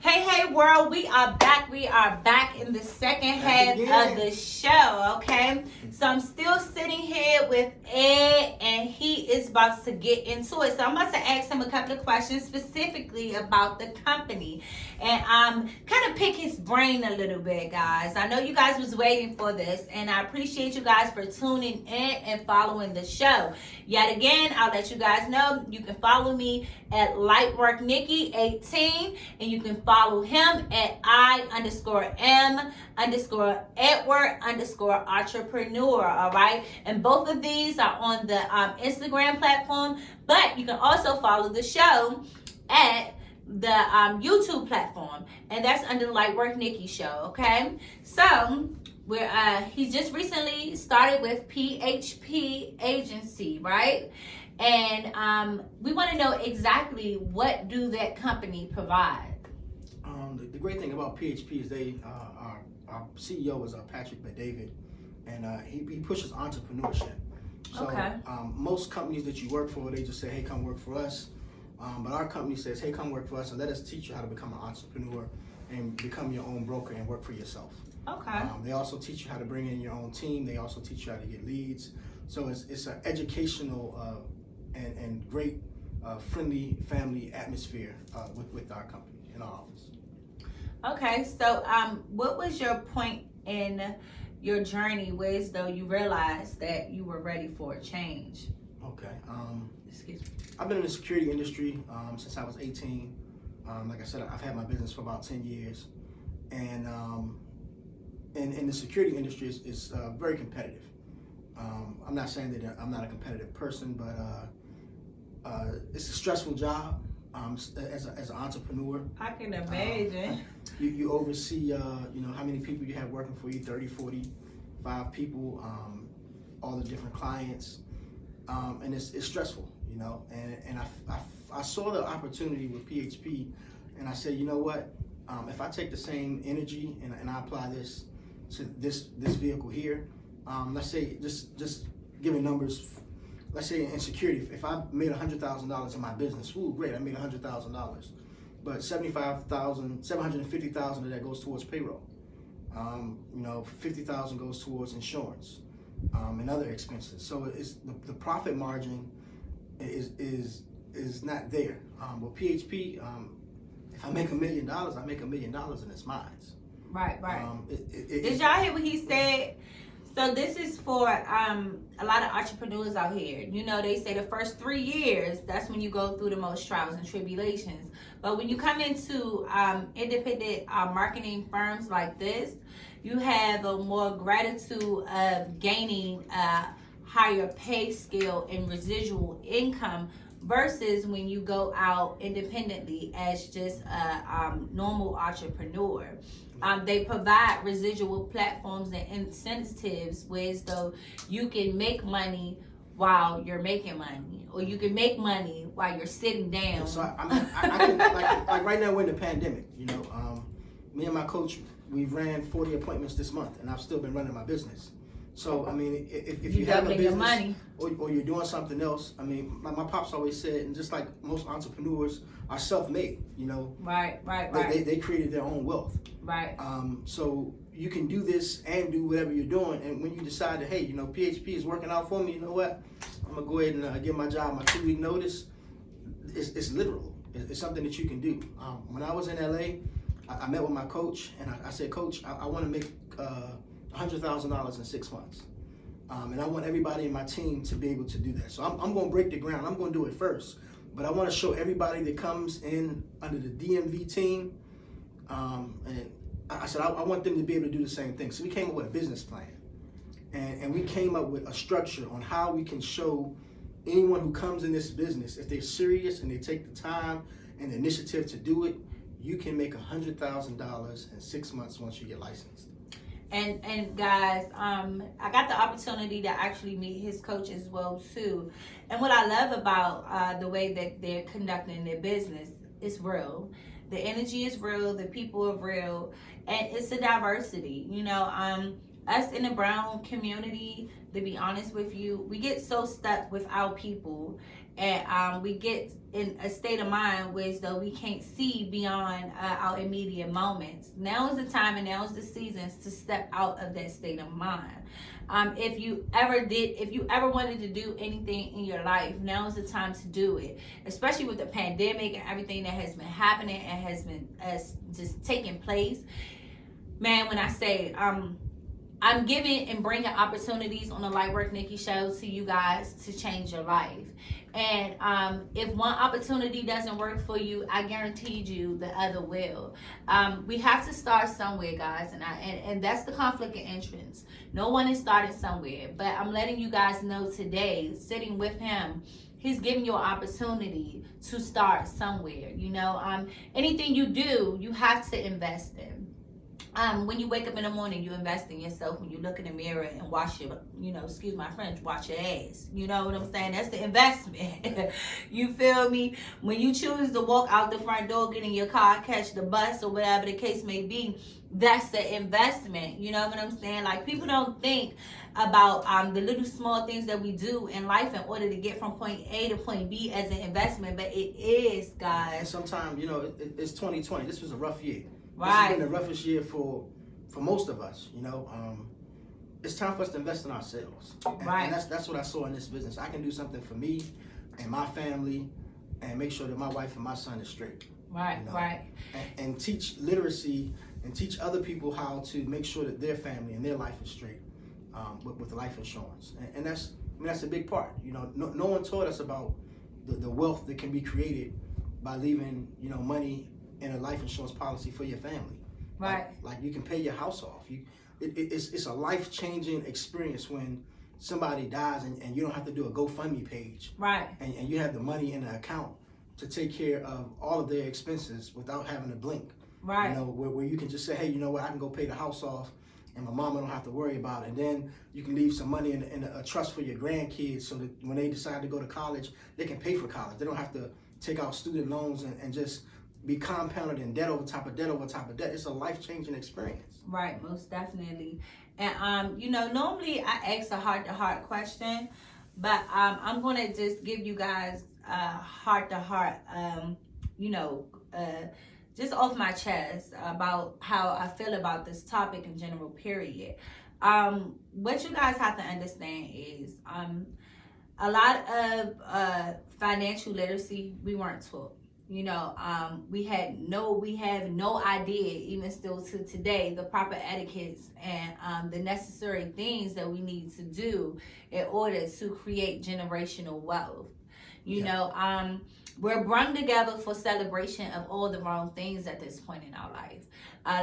Hey world, we are back. We are back in the second half of the show, okay? So I'm still sitting here with Ed, and he is about to get into it. So I'm about to ask him a couple of questions specifically about the company, and kind of pick his brain a little bit, guys. I know you guys was waiting for this, and I appreciate you guys for tuning in and following the show. Yet again, I'll let you guys know you can follow me at LightworkNikki18, and you can follow him at I_M_Edward_entrepreneur. All right, and both of these are on the Instagram platform, but you can also follow the show at the YouTube platform, and that's under the Lightwork Nikki Show. Okay, so he just recently started with PHP agency, right? And we want to know exactly what do that company provide. The great thing about PHP is our CEO is Patrick McDavid, and he pushes entrepreneurship. So most companies that you work for, they just say, hey, come work for us. But our company says, hey, come work for us and let us teach you how to become an entrepreneur and become your own broker and work for yourself. Okay. They also teach you how to bring in your own team. They also teach you how to get leads. So it's an educational and great friendly family atmosphere with our company in our office. Okay, so what was your point in your journey where as though you realized that you were ready for a change? Okay. Excuse me. I've been in the security industry since I was 18. Like I said, I've had my business for about 10 years. And the security industry is very competitive. I'm not saying that I'm not a competitive person, but it's a stressful job as an entrepreneur. I can imagine. You oversee, how many people you have working for you, 30, 45 people, all the different clients. And it's stressful, and I saw the opportunity with PHP, and I said, you know what, if I take the same energy and I apply this to this vehicle here, let's say just giving numbers, let's say in security, if I made $100,000 in my business, great, I made $100,000, but $750,000 of that goes towards payroll. 50,000 goes towards insurance. And other expenses. So it's the profit margin is not there. With PHP, if I make $1 million, I make $1 million and it's mine. Right. Did y'all hear what he said? So this is for a lot of entrepreneurs out here. They say the first 3 years, that's when you go through the most trials and tribulations. But when you come into independent marketing firms like this, you have a more gratitude of gaining a higher pay scale and residual income versus when you go out independently as just a normal entrepreneur. They provide residual platforms and incentives ways though you can make money while you're making money, or you can make money while you're sitting down. So I can, like right now we're in the pandemic. Me and my coach, we've ran 40 appointments this month, and I've still been running my business. So, I mean, if you have a business money. Or you're doing something else, I mean, my pops always said, and just like most entrepreneurs are self-made, Right. They created their own wealth. Right. So you can do this and do whatever you're doing, and when you decide that, hey, PHP is working out for me, you know what? I'm going to go ahead and give my job my 2-week notice. It's literal. It's something that you can do. When I was in LA, I met with my coach, and I said, Coach, I want to make $100,000 in 6 months. And I want everybody in my team to be able to do that. So I'm going to break the ground. I'm going to do it first. But I want to show everybody that comes in under the DMV team, and I said, I want them to be able to do the same thing. So we came up with a business plan. And we came up with a structure on how we can show anyone who comes in this business, if they're serious and they take the time and the initiative to do it, you can make $100,000 in 6 months once you get licensed. And guys, I got the opportunity to actually meet his coach as well too. And what I love about the way that they're conducting their business is real. The energy is real, the people are real, and it's a diversity. Us in the brown community, to be honest with you, we get so stuck with our people, and we get in a state of mind where as though we can't see beyond our immediate moments. Now is the time and now is the seasons to step out of that state of mind. If you ever wanted to do anything in your life, now is the time to do it. Especially with the pandemic and everything that has been happening and has been just taking place. Man, when I say I'm giving and bringing opportunities on the Light Work Nikki show to you guys to change your life. And if one opportunity doesn't work for you, I guarantee you the other will. We have to start somewhere, guys, and that's the conflict of interest. No one is starting somewhere, but I'm letting you guys know today, sitting with him, he's giving you an opportunity to start somewhere. You know, anything you do, you have to invest in. When you wake up in the morning, you invest in yourself. When you look in the mirror and wash your, excuse my French, wash your ass. You know what I'm saying? That's the investment. You feel me? When you choose to walk out the front door, get in your car, catch the bus or whatever the case may be, that's the investment. You know what I'm saying? Like, people don't think about the little small things that we do in life in order to get from point A to point B as an investment, but it is, guys. And sometimes, it's 2020. This was a rough year. Right. This has been the roughest year for most of us, It's time for us to invest in ourselves. Right. And that's what I saw in this business. I can do something for me and my family and make sure that my wife and my son is straight. Right, right. And teach literacy and teach other people how to make sure that their family and their life is straight with life insurance. And that's a big part. No one taught us about the wealth that can be created by leaving, money in a life insurance policy for your family. Right. Like you can pay your house off. It's a life-changing experience when somebody dies and you don't have to do a GoFundMe page. Right. And you have the money in the account to take care of all of their expenses without having to blink. Right. Where you can just say, hey, you know what, I can go pay the house off and my mama don't have to worry about it. And then you can leave some money in a trust for your grandkids so that when they decide to go to college, they can pay for college. They don't have to take out student loans and just be compounded in debt over top of debt over top of debt. It's a life-changing experience. Right, most definitely. And normally I ask a heart-to-heart question, but I'm gonna just give you guys a heart-to-heart, just off my chest about how I feel about this topic in general, period. What you guys have to understand is a lot of financial literacy we weren't taught. We have no idea, even still to today, the proper etiquettes and the necessary things that we need to do in order to create generational wealth. We're brought together for celebration of all the wrong things at this point in our life.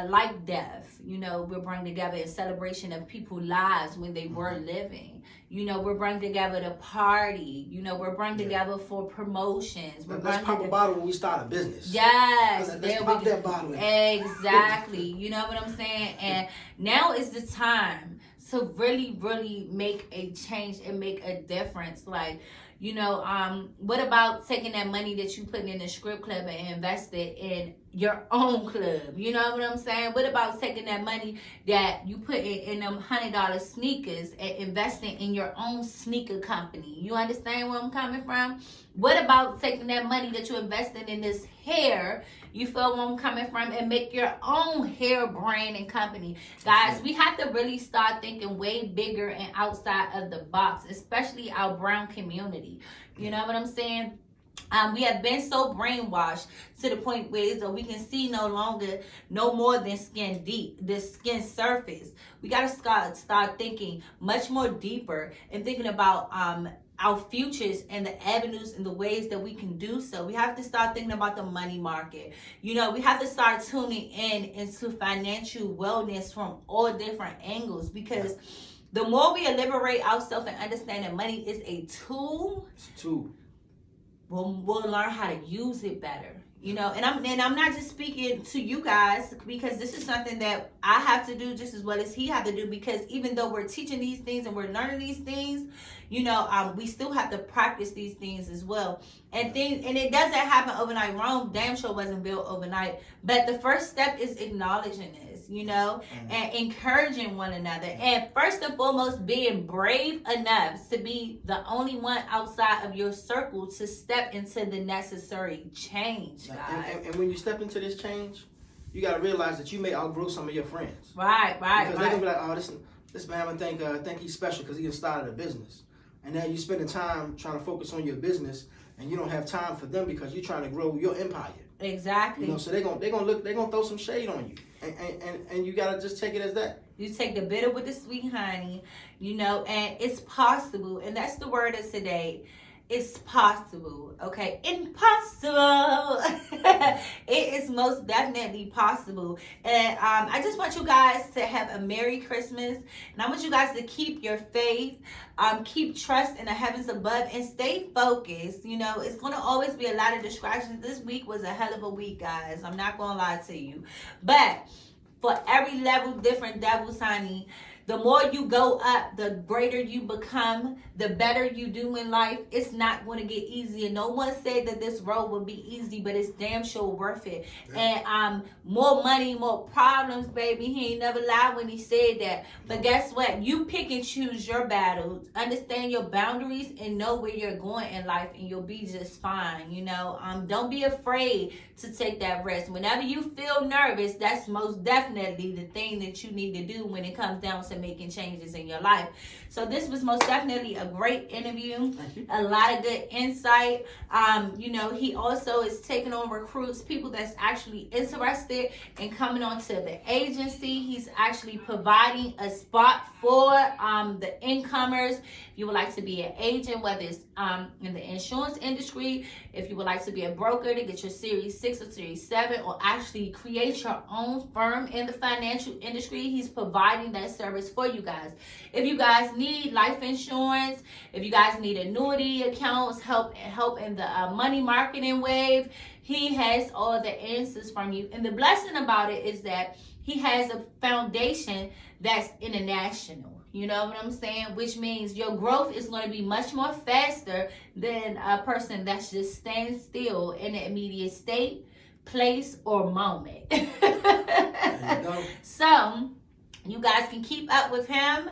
Like death, we're brought together in celebration of people's lives when they were living. We're brought together to party. We're brought together for promotions. Let's pop a bottle when we start a business. Yes. Let's pop that bottle. Exactly. You know what I'm saying? And now is the time to really, really make a change and make a difference. Like, what about taking that money that you put in the strip club and invest it in your own club? You know what I'm saying? What about taking that money that you put in them $100 sneakers and investing in your own sneaker company? You understand where I'm coming from? What about taking that money that you invested in this hair, you feel where I'm coming from, and make your own hair brand and company? Guys, we have to really start thinking way bigger and outside of the box, especially our brown community. You know what I'm saying? We have been so brainwashed to the point where we can see no more than skin deep, the skin surface. We got to start thinking much more deeper and thinking about our futures and the avenues and the ways that we can do so. We have to start thinking about the money market. We have to start tuning into financial wellness from all different angles, because the more we liberate ourselves and understand that money is a tool, we'll learn how to use it better. And I'm not just speaking to you guys, because this is something that I have to do just as well as he have to do, because even though we're teaching these things and we're learning these things, we still have to practice these things as well. And it doesn't happen overnight. Rome damn sure wasn't built overnight. But the first step is acknowledging this, and encouraging one another. And first and foremost, being brave enough to be the only one outside of your circle to step into the necessary change, guys. And when you step into this change, you got to realize that you may outgrow some of your friends. Right. Because they're going to be like, oh, this man, I think he's special because he just started a business. And now you're spending time trying to focus on your business, and you don't have time for them because you're trying to grow your empire. Exactly. So they're gonna throw some shade on you, and you gotta just take it as that. You take the bitter with the sweet, honey. And it's possible, and that's the word of today. It's possible, okay? Impossible. It is most definitely possible. And I just want you guys to have a Merry Christmas. And I want you guys to keep your faith, keep trust in the heavens above, and stay focused. It's going to always be a lot of distractions. This week was a hell of a week, guys. I'm not going to lie to you. But for every level, different devils, honey. The more you go up, the greater you become, the better you do in life. It's not going to get easier. No one said that this road will be easy, but it's damn sure worth it. Yeah. And more money, more problems, baby. He ain't never lied when he said that. But guess what? You pick and choose your battles. Understand your boundaries and know where you're going in life, and you'll be just fine. Don't be afraid to take that risk. Whenever you feel nervous, that's most definitely the thing that you need to do when it comes down to making changes in your life. So this was most definitely a great interview. A lot of good insight. He also is taking on recruits, people that's actually interested in coming onto the agency. He's actually providing a spot for the incomers. If you would like to be an agent, whether it's in the insurance industry, if you would like to be a broker to get your Series 6 or Series 7, or actually create your own firm in the financial industry, he's providing that service for you guys. If you guys need life insurance, if you guys need annuity accounts, help in the money marketing wave, he has all the answers from you. And the blessing about it is that he has a foundation that's international. You know what I'm saying? Which means your growth is going to be much more faster than a person that's just staying still in the immediate state, place, or moment. There you go. So, you guys can keep up with him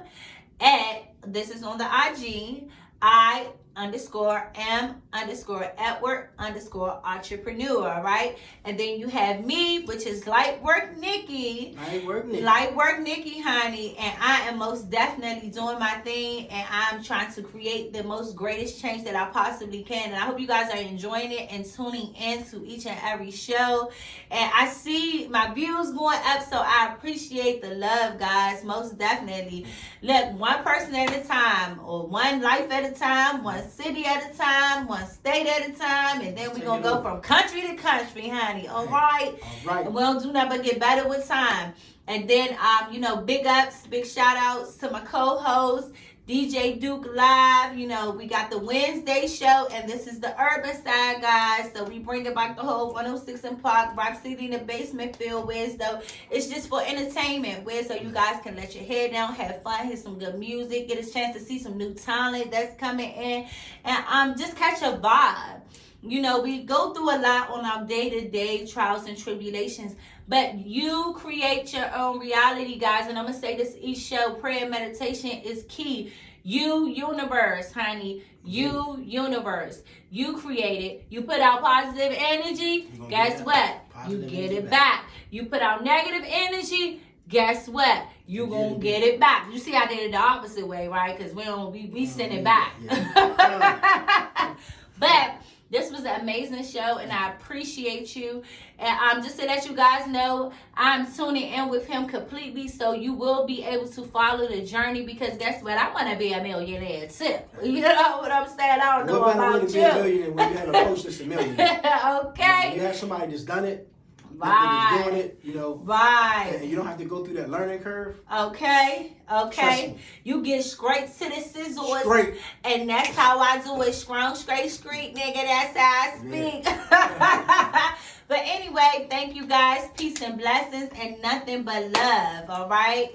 this is on the IG, I_am_Edward_entrepreneur, right? And then you have me, which is Light Work Nikki, honey. And I am most definitely doing my thing, and I'm trying to create the most greatest change that I possibly can. And I hope you guys are enjoying it and tuning in to each and every show. And I see my views going up, so I appreciate the love, guys, most definitely. Look, one person at a time, or one life at a time, one city at a time, one state at a time, and then we're going to go from country to country, honey. All right? And we don't do nothing but get better with time. And then, big ups, big shout outs to my co-host, DJ Duke Live. We got the Wednesday show, and this is the urban side, guys. So we bring it back the whole 106 in Park, Rock City in the basement feel, where it's just for entertainment, so you guys can let your head down, have fun, hear some good music, get a chance to see some new talent that's coming in, and just catch a vibe. We go through a lot on our day-to-day trials and tribulations, but you create your own reality, guys. And I'm going to say this each show, prayer and meditation is key. You universe, honey. You universe. You create it. You put out positive energy. Guess what? You get it back. You put out negative energy. Guess what? You gonna get it back. You see, I did it the opposite way, right? Because we send it back. But this was an amazing show, and I appreciate you. And just to let you guys know, I'm tuning in with him completely, so you will be able to follow the journey, because guess what? I want to be a millionaire too. You know what I'm saying? I don't know about you. Be a millionaire when you have a close to a millionaire. Okay. When you have somebody that's done it. Right. Doing it, right. And you don't have to go through that learning curve. Okay. You get straight to the scissors. Straight. And that's how I do it. Strong, straight, street, nigga. That's how I speak. Yeah. But anyway, thank you guys. Peace and blessings, and nothing but love. All right.